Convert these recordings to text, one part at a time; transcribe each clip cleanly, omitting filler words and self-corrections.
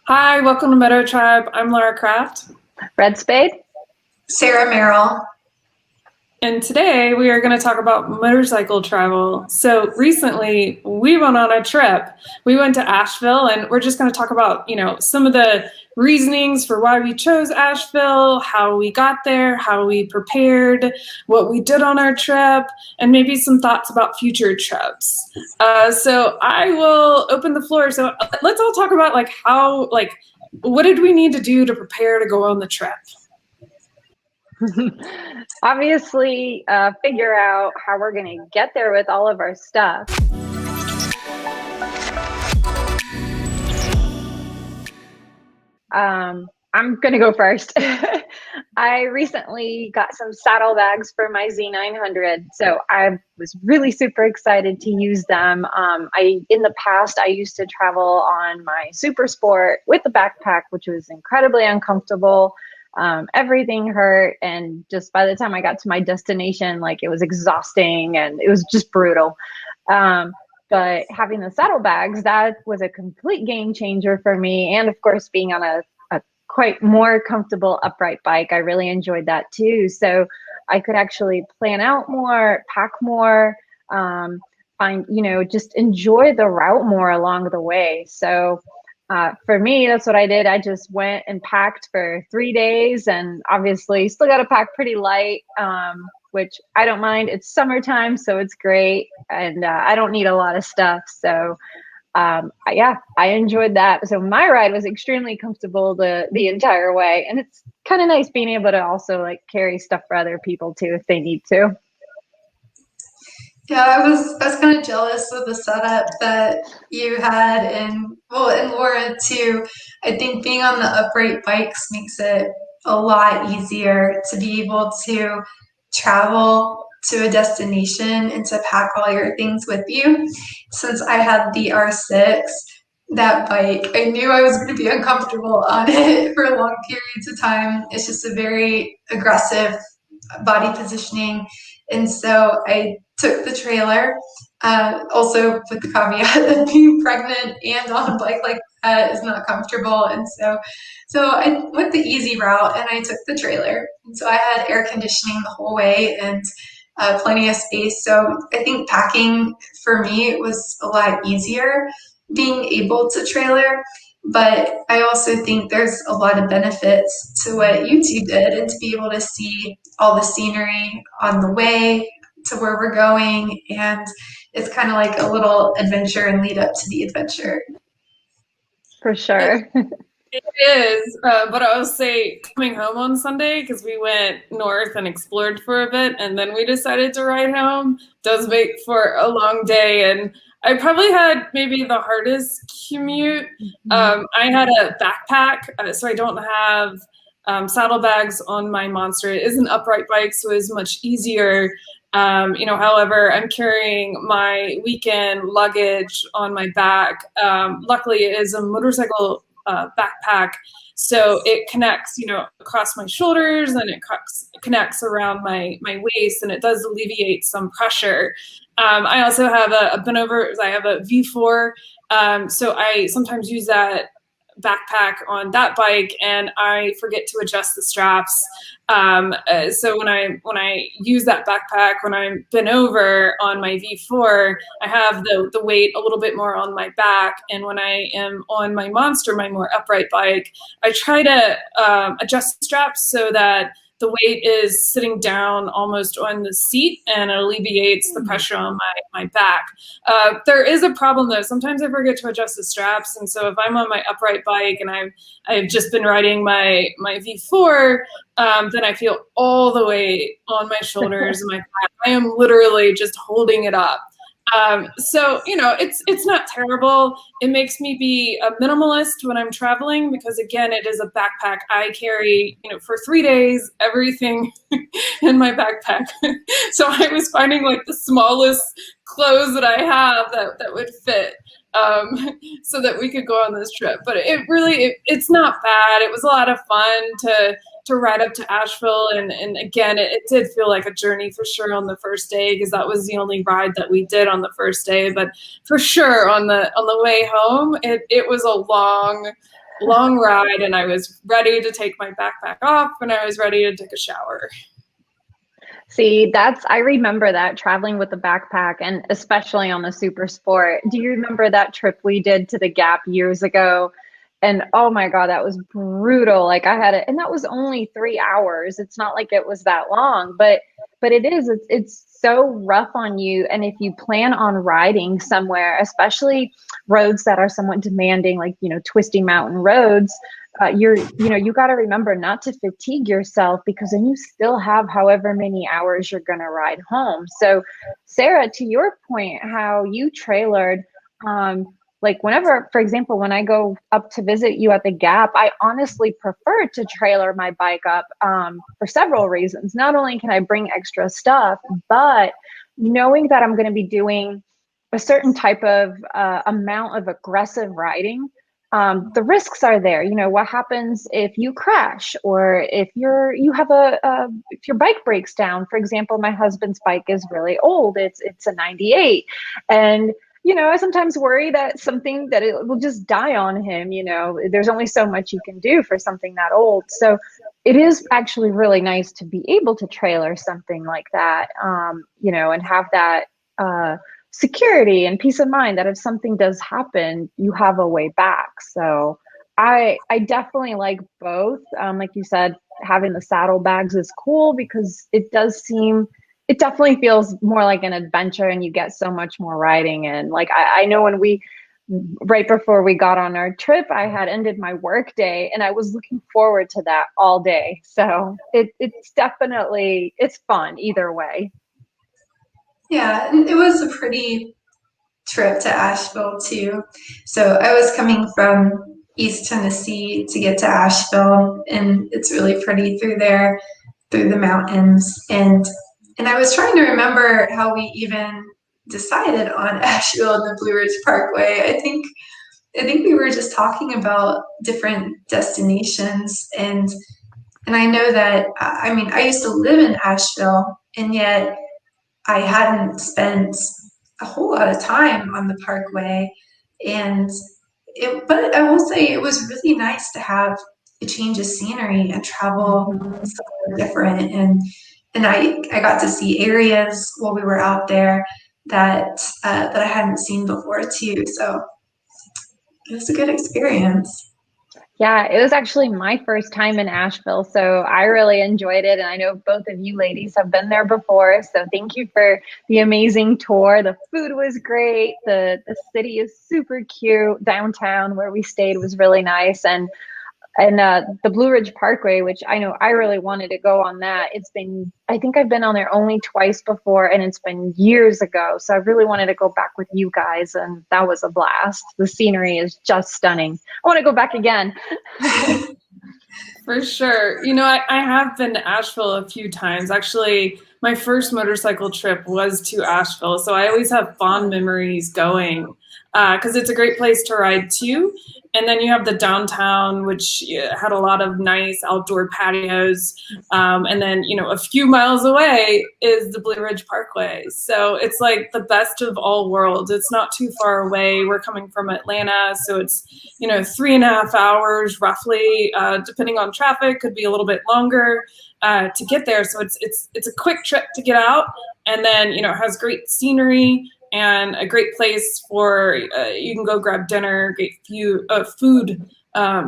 Hi, welcome to Meadow Tribe. I'm Laura Kraft, Red Spade? Sarah Merrill. and today we are going to talk about motorcycle travel. So recently we went on a trip. We went to Asheville, and we're just going to talk about, some of the reasonings for why we chose Asheville, how we got there, how we prepared, what we did on our trip, and maybe some thoughts about future trips. So I will open the floor. So let's all talk about what did we need to do to prepare to go on the trip? Obviously, figure out how we're going to get there with all of our stuff. I'm going to go first. I recently got some saddlebags for my Z900, so I was really super excited to use them. In the past, I used to travel on my Super Sport with the backpack, which was incredibly uncomfortable. Everything hurt, and just by the time I got to my destination, like, it was exhausting and it was just brutal. But having the saddlebags, that was a complete game changer for me. And of course, being on a quite more comfortable upright bike, I really enjoyed that too. So I could actually plan out more, pack more, just enjoy the route more along the way. So for me, that's what I did. I just went and packed for 3 days, and obviously still got to pack pretty light, which I don't mind. It's summertime, so it's great. And I don't need a lot of stuff. So yeah, I enjoyed that. So my ride was extremely comfortable the entire way. And it's kind of nice being able to also like carry stuff for other people too, if they need to. Yeah, I was kind of jealous of the setup that you had, and Laura too. I think being on the upright bikes makes it a lot easier to be able to travel to a destination and to pack all your things with you. Since I had the R6, that bike, I knew I was going to be uncomfortable on it for long periods of time. It's just a very aggressive body positioning. And so I took the trailer, also with the caveat that being pregnant and on a bike like that is not comfortable. And so I went the easy route and I took the trailer. And so I had air conditioning the whole way and plenty of space. So I think packing for me was a lot easier being able to trailer. But I also think there's a lot of benefits to what you two did, and to be able to see all the scenery on the way to where we're going. And it's kind of like a little adventure and lead up to the adventure. For It, sure. it is, but I will say coming home on Sunday because we went north and explored for a bit, and then we decided to ride home. Does make for a long day, and I probably had maybe the hardest commute. I had a backpack, so I don't have saddlebags on my Monster. It is an upright bike, so it's much easier. However, I'm carrying my weekend luggage on my back. Luckily, it is a motorcycle backpack, so it connects, across my shoulders, and it connects around my waist, and it does alleviate some pressure. I also have a bent over. I have a V4, so I sometimes use that backpack on that bike, and I forget to adjust the straps. So when I use that backpack when I'm bent over on my V4, I have the weight a little bit more on my back. And when I am on my Monster, my more upright bike, I try to adjust the straps so that the weight is sitting down almost on the seat, and it alleviates the pressure on my back. There is a problem though. Sometimes I forget to adjust the straps, and so if I'm on my upright bike and I've just been riding my V4, then I feel all the weight on my shoulders and my back. I am literally just holding it up. So it's not terrible. It makes me be a minimalist when I'm traveling because again, it is a backpack. I carry, for 3 days, everything in my backpack. So I was finding like the smallest clothes that I have that would fit. So that we could go on this trip. But it's not bad. It was a lot of fun to ride up to Asheville, and again, it did feel like a journey for sure on the first day because that was the only ride that we did on the first day. But for sure on the way home, it was a long long ride, and I was ready to take my backpack off, and I was ready to take a shower. See, I remember that traveling with the backpack and especially on the Super Sport. Do you remember that trip we did to the Gap years ago? And oh my God, that was brutal. Like I had it, and that was only 3 hours. It's not like it was that long, but it's so rough on you. And if you plan on riding somewhere, especially roads that are somewhat demanding, like, twisty mountain roads, you got to remember not to fatigue yourself, because then you still have however many hours you're going to ride home. So Sarah, to your point, how you trailered, like whenever, for example, when I go up to visit you at the Gap, I honestly prefer to trailer my bike up, for several reasons. Not only can I bring extra stuff, but knowing that I'm going to be doing a certain type of amount of aggressive riding, the risks are there. What happens if you crash, or if if your bike breaks down? For example, my husband's bike is really old. It's a 98. And I sometimes worry that it will just die on him. There's only so much you can do for something that old. So it is actually really nice to be able to trailer something like that, and have that security and peace of mind that if something does happen, you have a way back. So I definitely like both. Like you said, having the saddlebags is cool because it definitely feels more like an adventure, and you get so much more riding. And like I know right before we got on our trip, I had ended my work day and I was looking forward to that all day. So it's fun either way. Yeah, and it was a pretty trip to Asheville too. So I was coming from East Tennessee to get to Asheville, and it's really pretty through there, through the mountains. And I was trying to remember how we even decided on Asheville and the Blue Ridge Parkway. I think we were just talking about different destinations, and I know that I mean I used to live in Asheville, and yet I hadn't spent a whole lot of time on the parkway. And but I will say it was really nice to have a change of scenery and travel Mhm. somewhere different. And I got to see areas while we were out there that I hadn't seen before too. So it was a good experience. Yeah, it was actually my first time in Asheville, so I really enjoyed it. And I know both of you ladies have been there before, so thank you for the amazing tour. The food was great. The city is super cute. Downtown where we stayed was really nice, and the Blue Ridge Parkway, which I know I really wanted to go on that. I think I've been on there only twice before, and it's been years ago. So I really wanted to go back with you guys, and that was a blast. The scenery is just stunning. I want to go back again. For sure. I have been to Asheville a few times. Actually, my first motorcycle trip was to Asheville. So I always have fond memories going because it's a great place to ride too. And then you have the downtown, which had a lot of nice outdoor patios. And then, a few miles away is the Blue Ridge Parkway. So it's like the best of all worlds. It's not too far away. We're coming from Atlanta. So it's 3.5 hours roughly, depending on traffic, could be a little bit longer to get there. So it's a quick trip to get out, and then it has great scenery and a great place for you can go grab dinner, great food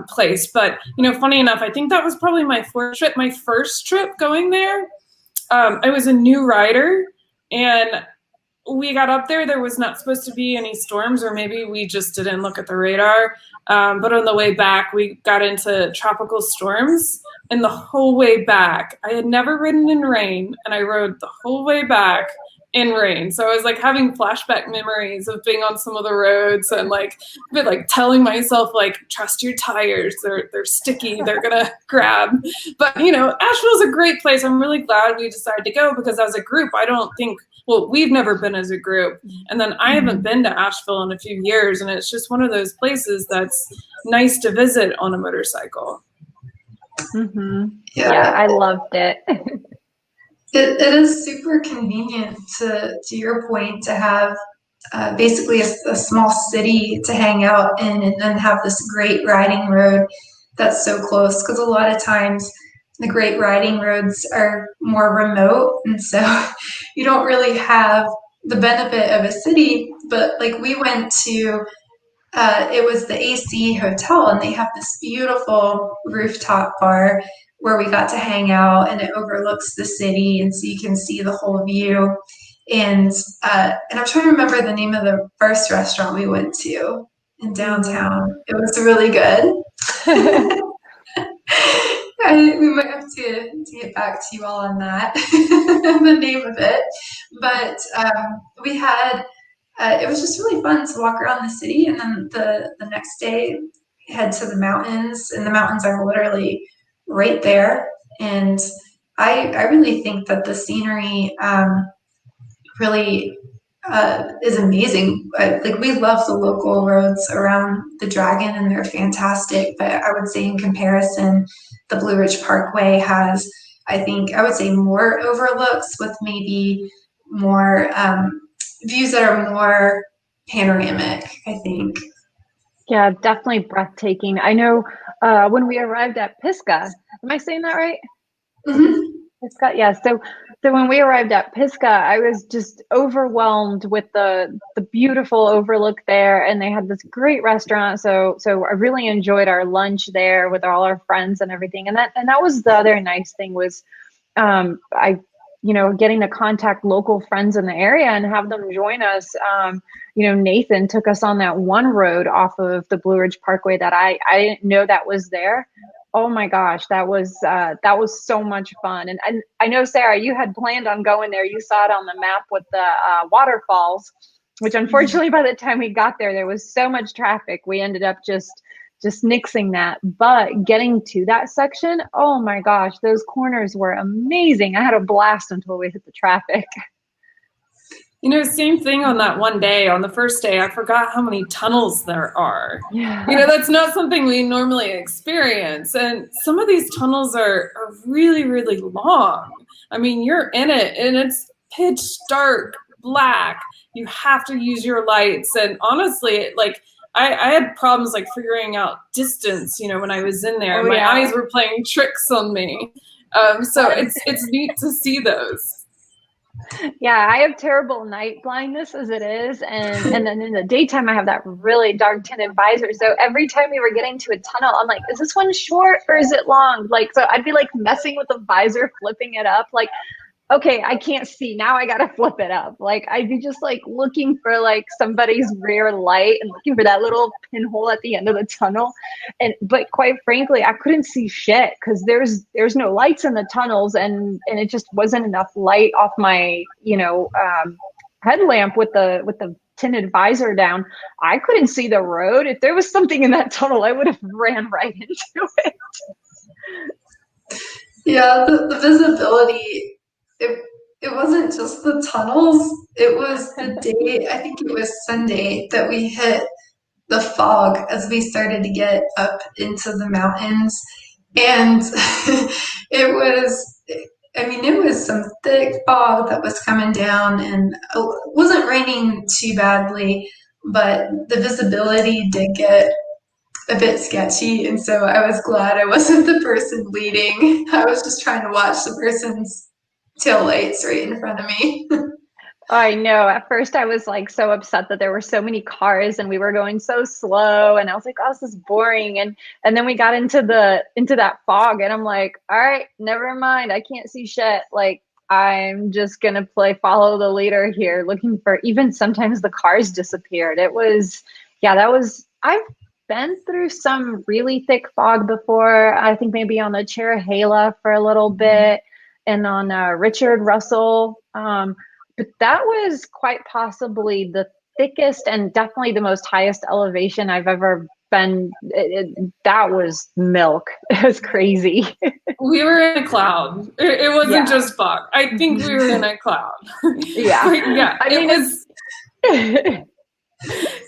place. But funny enough, I think that was probably my first trip going there. I was a new rider, and we got up there. There was not supposed to be any storms, or maybe we just didn't look at the radar. But on the way back, we got into tropical storms. And the whole way back, I had never ridden in rain, and I rode the whole way back in rain. So I was like having flashback memories of being on some of the roads, and like telling myself, like, trust your tires. They're sticky. They're gonna grab. But Asheville's a great place. I'm really glad we decided to go, because as a group, I don't think, well, we've never been as a group. And then I haven't been to Asheville in a few years. And it's just one of those places that's nice to visit on a motorcycle. Mm-hmm. Yeah, Yeah, I loved it. it is super convenient to your point to have basically a small city to hang out in, and then have this great riding road that's so close. Because a lot of times the great riding roads are more remote, and so you don't really have the benefit of a city. But like we went to, it was the AC Hotel, and they have this beautiful rooftop bar where we got to hang out, and it overlooks the city, and so you can see the whole view. And I'm trying to remember the name of the first restaurant we went to in downtown. It was really good. We might have to get back to you all on that, the name of it. But we had, it was just really fun to walk around the city, and then the next day head to the mountains, and the mountains are literally right there. And I really think that the scenery really is amazing. Like we love the local roads around the Dragon, and they're fantastic. But I would say in comparison, the Blue Ridge Parkway has, I think, I would say more overlooks with maybe more views that are more panoramic, I think. Yeah, definitely breathtaking. I know when we arrived at Pisgah, am I saying that right? Mm-hmm. Pisgah, yeah. So when we arrived at Pisgah, I was just overwhelmed with the beautiful overlook there, and they had this great restaurant. So I really enjoyed our lunch there with all our friends and everything. And that was the other nice thing was I getting to contact local friends in the area and have them join us. Nathan took us on that one road off of the Blue Ridge Parkway that I didn't know that was there. Oh my gosh, that was so much fun. And I know, Sarah, you had planned on going there. You saw it on the map with the waterfalls, which unfortunately by the time we got there, there was so much traffic. We ended up just nixing that. But getting to that section, oh my gosh, those corners were amazing. I had a blast until we hit the traffic. Same thing on that one day. On the first day, I forgot how many tunnels there are. Yeah. That's not something we normally experience. And some of these tunnels are really, really long. I mean, you're in it and it's pitch dark, black. You have to use your lights. And honestly, like I had problems like figuring out distance, when I was in there. My eyes were playing tricks on me. So it's neat to see those. Yeah, I have terrible night blindness as it is, and then in the daytime I have that really dark tinted visor. So every time we were getting to a tunnel, I'm like, is this one short or is it long? Like, so I'd be like messing with the visor, flipping it up, like, okay, I can't see now. I gotta flip it up. Like I'd be just like looking for like somebody's rear light and looking for that little pinhole at the end of the tunnel. But quite frankly, I couldn't see shit because there's no lights in the tunnels, and it just wasn't enough light off my headlamp with the tinted visor down. I couldn't see the road. If there was something in that tunnel, I would have ran right into it. Yeah, the visibility. It wasn't just the tunnels. It was the day, I think it was Sunday, that we hit the fog as we started to get up into the mountains. And it was some thick fog that was coming down, and it wasn't raining too badly, but the visibility did get a bit sketchy. And so I was glad I wasn't the person leading. I was just trying to watch the person's tail lights right in front of me. I know. At first, I was like so upset that there were so many cars and we were going so slow, and I was like, "Oh, this is boring." And then we got into that fog, and I'm like, "All right, never mind. I can't see shit. Like, I'm just gonna play follow the leader here, looking for." Even sometimes the cars disappeared. It was, yeah, that was. I've been through some really thick fog before. I think maybe on the Cherahela for a little bit, and on Richard Russell. But that was quite possibly the thickest and definitely the most highest elevation I've ever been. That was milk. It was crazy. We were in a cloud. It wasn't just fog. I think we were in a cloud. Yeah. Yeah. I mean,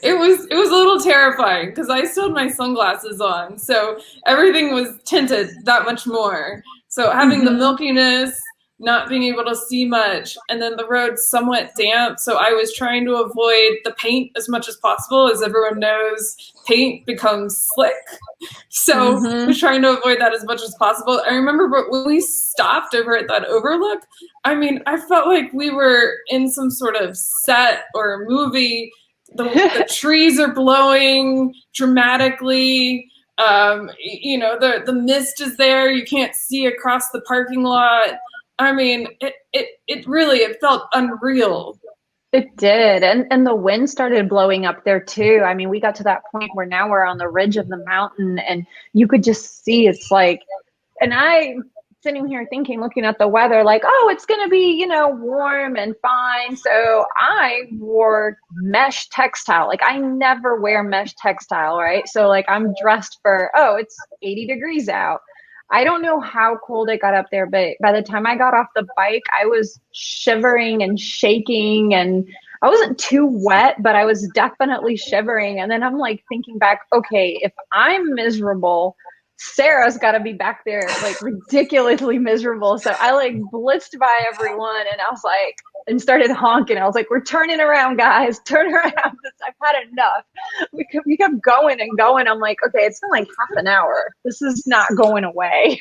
it was a little terrifying because I still had my sunglasses on, so everything was tinted that much more. So having the milkiness, not being able to see much, and then the road's somewhat damp. So I was trying to avoid the paint as much as possible. As everyone knows, paint becomes slick. So I was trying to avoid that as much as possible. I remember when we stopped over at that overlook, I mean, I felt like we were in some sort of set or movie. The trees are blowing dramatically. The mist is there. You can't see across the parking lot. I mean, it felt unreal. It did. And the wind started blowing up there too. I mean, we got to that point where now we're on the ridge of the mountain and you could just see it's like, and I sitting here thinking, looking at the weather, like, oh, it's going to be, warm and fine. So I wore mesh textile. Like I never wear mesh textile, right? So like I'm dressed for, oh, it's 80 degrees out. I don't know how cold it got up there, but by the time I got off the bike, I was shivering and shaking and I wasn't too wet, but I was definitely shivering. And then I'm like thinking back, okay, if I'm miserable, Sarah's got to be back there like ridiculously miserable. So I like blitzed by everyone and I was like, and started honking. I was like, we're turning around, guys, turn around. I've had enough. We kept going and going. I'm like, okay, it's been like half an hour. This is not going away.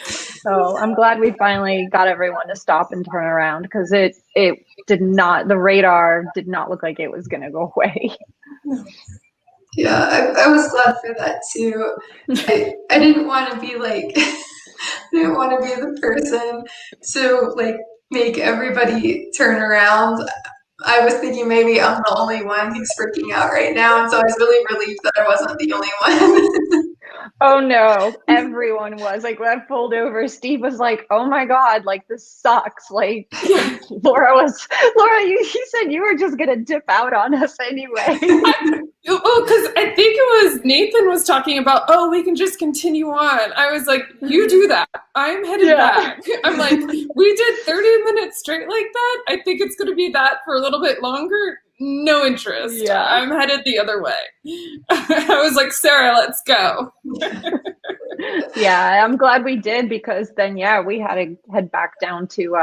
So I'm glad we finally got everyone to stop and turn around because it did not, the radar did not look like it was going to go away. Yeah, I was glad for that too. I didn't want to be like, I didn't want to be the person to like make everybody turn around. I was thinking maybe I'm the only one who's freaking out right now, and so I was really relieved that I wasn't the only one. Oh no, everyone was like when I pulled over, Steve was like, oh my God, like this sucks. Like Laura, you said you were just gonna dip out on us anyway. Oh, because I think it was Nathan was talking about, oh, we can just continue on. I was like, you do that. I'm headed back. I'm like, we did 30 minutes straight like that. I think it's going to be that for a little bit longer. No interest. Yeah. I'm headed the other way. I was like, Sarah, let's go. Yeah, I'm glad we did because then, we had to head back down to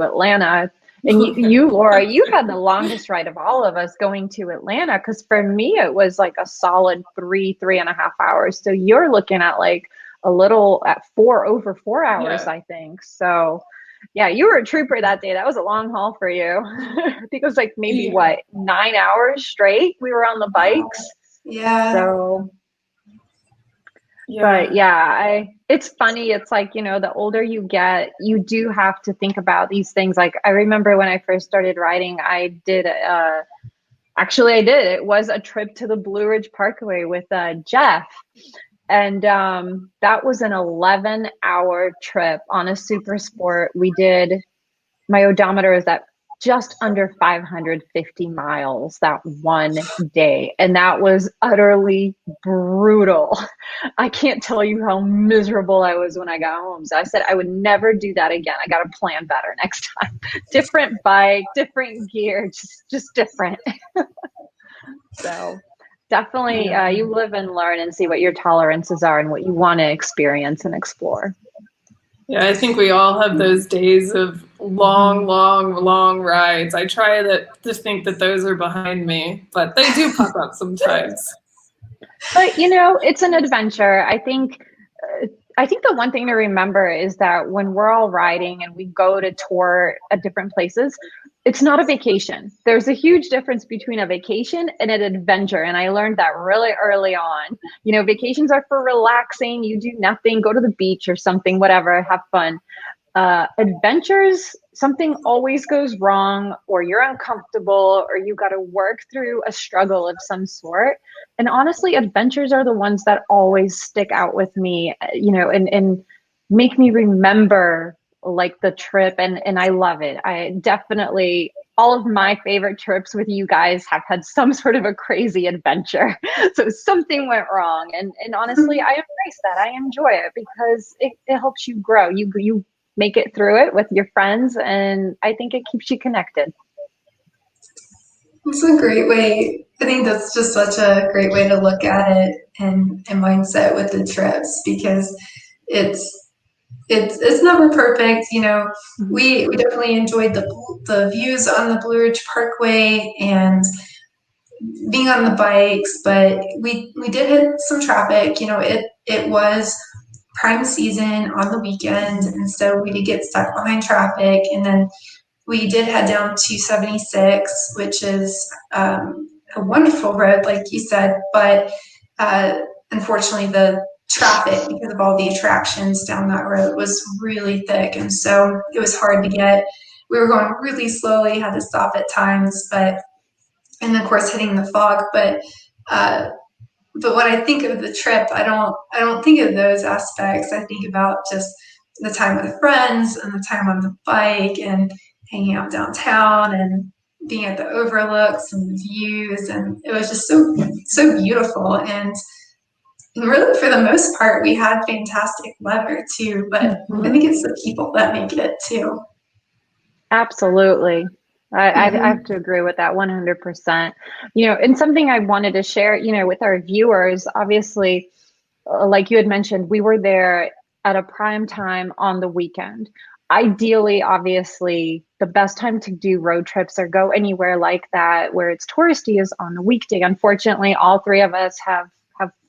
Atlanta. And you, Laura, you had the longest ride of all of us going to Atlanta because for me, it was like a solid 3.5 hours. So you're looking at like a little at over 4 hours, I think. So yeah, you were a trooper that day. That was a long haul for you. I think it was like maybe 9 hours straight. We were on the bikes. Yeah. So but it's funny. It's like, the older you get, you do have to think about these things. Like I remember when I first started riding, I did, it was a trip to the Blue Ridge Parkway with Jeff. And that was an 11-hour trip on a super sport. My odometer is at just under 550 miles that one day. And that was utterly brutal. I can't tell you how miserable I was when I got home. So I said, I would never do that again. I got to plan better next time. Different bike, different gear, just different. So definitely you live and learn and see what your tolerances are and what you want to experience and explore. Yeah, I think we all have those days of long rides. I try to think that those are behind me, but they do pop up sometimes. But it's an adventure. I think the one thing to remember is that when we're all riding and we go to tour at different places, it's not a vacation. There's a huge difference between a vacation and an adventure. And I learned that really early on. Vacations are for relaxing. You do nothing, go to the beach or something, whatever, have fun. Adventures, something always goes wrong or you're uncomfortable or you got to work through a struggle of some sort. And honestly, adventures are the ones that always stick out with me, and make me remember like the trip. And I love it. I definitely, all of my favorite trips with you guys have had some sort of a crazy adventure. So something went wrong. And honestly, I embrace that. I enjoy it because it helps you grow. You make it through it with your friends. And I think it keeps you connected. It's a great way. I think that's just such a great way to look at it and mindset with the trips because it's it's never perfect. Mhm. We definitely enjoyed the views on the Blue Ridge Parkway and being on the bikes, but we did hit some traffic. It was prime season on the weekend, and so we did get stuck behind traffic. And then we did head down to 76, which is a wonderful road, like you said, but uh, unfortunately, the traffic, because of all the attractions down that road, was really thick, and so it was hard to get. We were going really slowly, had to stop at times, but and of course hitting the fog. Uh, but when I think of the trip, I don't think of those aspects. I think about just the time with friends and the time on the bike and hanging out downtown and being at the overlooks and the views, and it was just so beautiful. And really, for the most part, we had fantastic weather too. But I Mhm. think it's the people that make it too. Absolutely. I have Mm-hmm. to agree with that 100%. And something I wanted to share, with our viewers, obviously, like you had mentioned, we were there at a prime time on the weekend. Ideally, obviously, the best time to do road trips or go anywhere like that where it's touristy is on the weekday. Unfortunately, all three of us have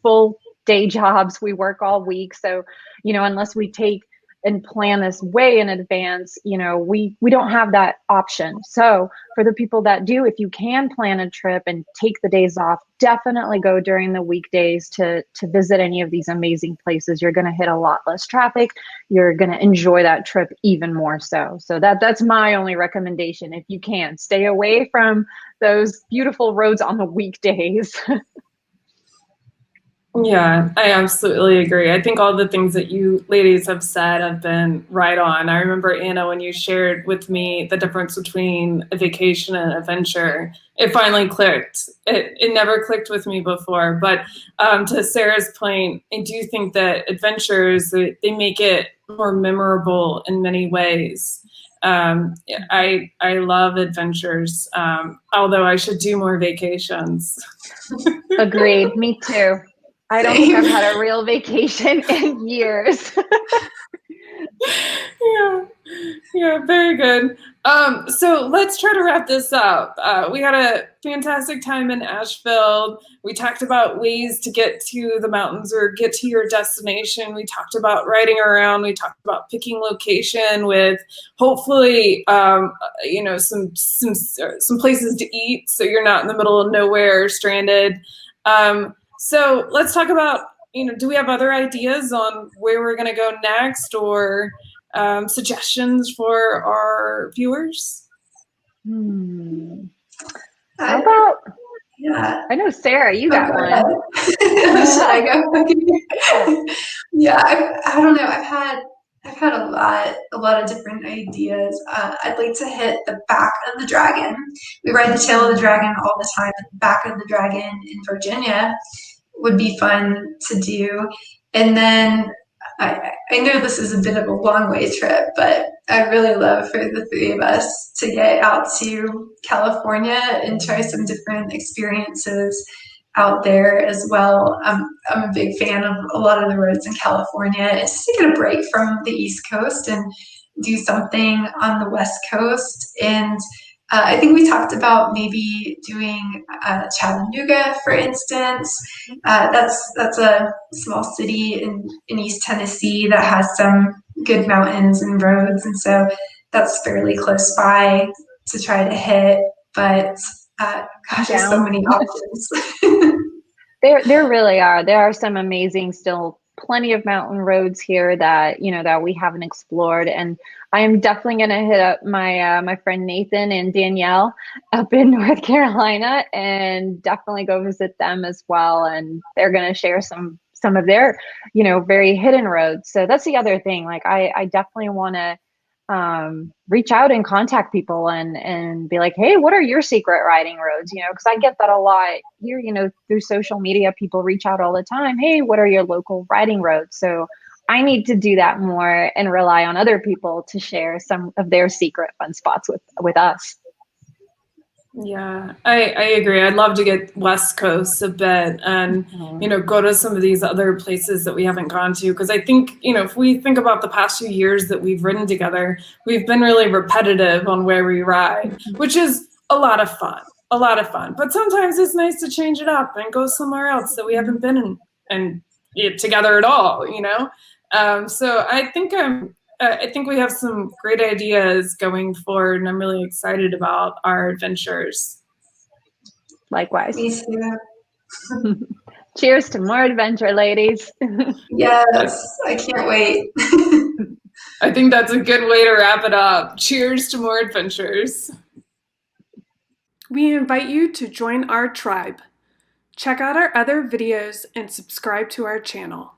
full day jobs. We work all week. So, unless we take and plan this way in advance, we don't have that option. So for the people that do, if you can plan a trip and take the days off, definitely go during the weekdays to visit any of these amazing places. You're going to hit a lot less traffic. You're going to enjoy that trip even more so. So that's my only recommendation. If you can, stay away from those beautiful roads on the weekdays. Yeah, I absolutely agree. I think all the things that you ladies have said have been right on. I remember, Anna, when you shared with me the difference between a vacation and an adventure, it finally clicked. It never clicked with me before. But to Sarah's point, I do think that adventures, they make it more memorable in many ways. I love adventures, although I should do more vacations. Agreed. Me too. I don't think I've Same. had a real vacation in years. Yeah, yeah, very good. So let's try to wrap this up. We had a fantastic time in Asheville. We talked about ways to get to the mountains or get to your destination. We talked about riding around. We talked about picking location with hopefully, some places to eat, so you're not in the middle of nowhere stranded. So let's talk about, do we have other ideas on where we're going to go next, or suggestions for our viewers? Hmm. How I, about, yeah. I know, Sarah, you Oh, got go ahead. one. Should I Yeah. go? Yeah, I don't know. I've had a lot of different ideas. I'd like to hit the back of the dragon. We ride the tail of the dragon all the time. The back of the dragon in Virginia would be fun to do. And then I know this is a bit of a long way trip, but I'd really love for the three of us to get out to California and try some different experiences out there as well. I'm a big fan of a lot of the roads in California. It's just to get a break from the East Coast and do something on the West Coast. And I think we talked about maybe doing Chattanooga, for instance. That's a small city in East Tennessee that has some good mountains and roads, and so that's fairly close by to try to hit. But gosh, there's so Down. many options. There really are. There are some amazing, still plenty of mountain roads here that, that we haven't explored. And I am definitely going to hit up my friend Nathan and Danielle up in North Carolina and definitely go visit them as well. And they're going to share some of their, very hidden roads. So that's the other thing. Like I definitely want to reach out and contact people and be like, hey, what are your secret riding roads? Because I get that a lot here, through social media. People reach out all the time. Hey, what are your local riding roads? So I need to do that more and rely on other people to share some of their secret fun spots with us. Yeah, I agree. I'd love to get West Coast a bit and, go to some of these other places that we haven't gone to. Because I think, if we think about the past few years that we've ridden together, we've been really repetitive on where we ride, which is a lot of fun, a lot of fun. But sometimes it's nice to change it up and go somewhere else that we haven't been together at all. So I think we have some great ideas going forward, and I'm really excited about our adventures. Likewise. Me too. Cheers to more adventure, ladies. Yes, I can't wait. I think that's a good way to wrap it up. Cheers to more adventures. We invite you to join our tribe. Check out our other videos and subscribe to our channel.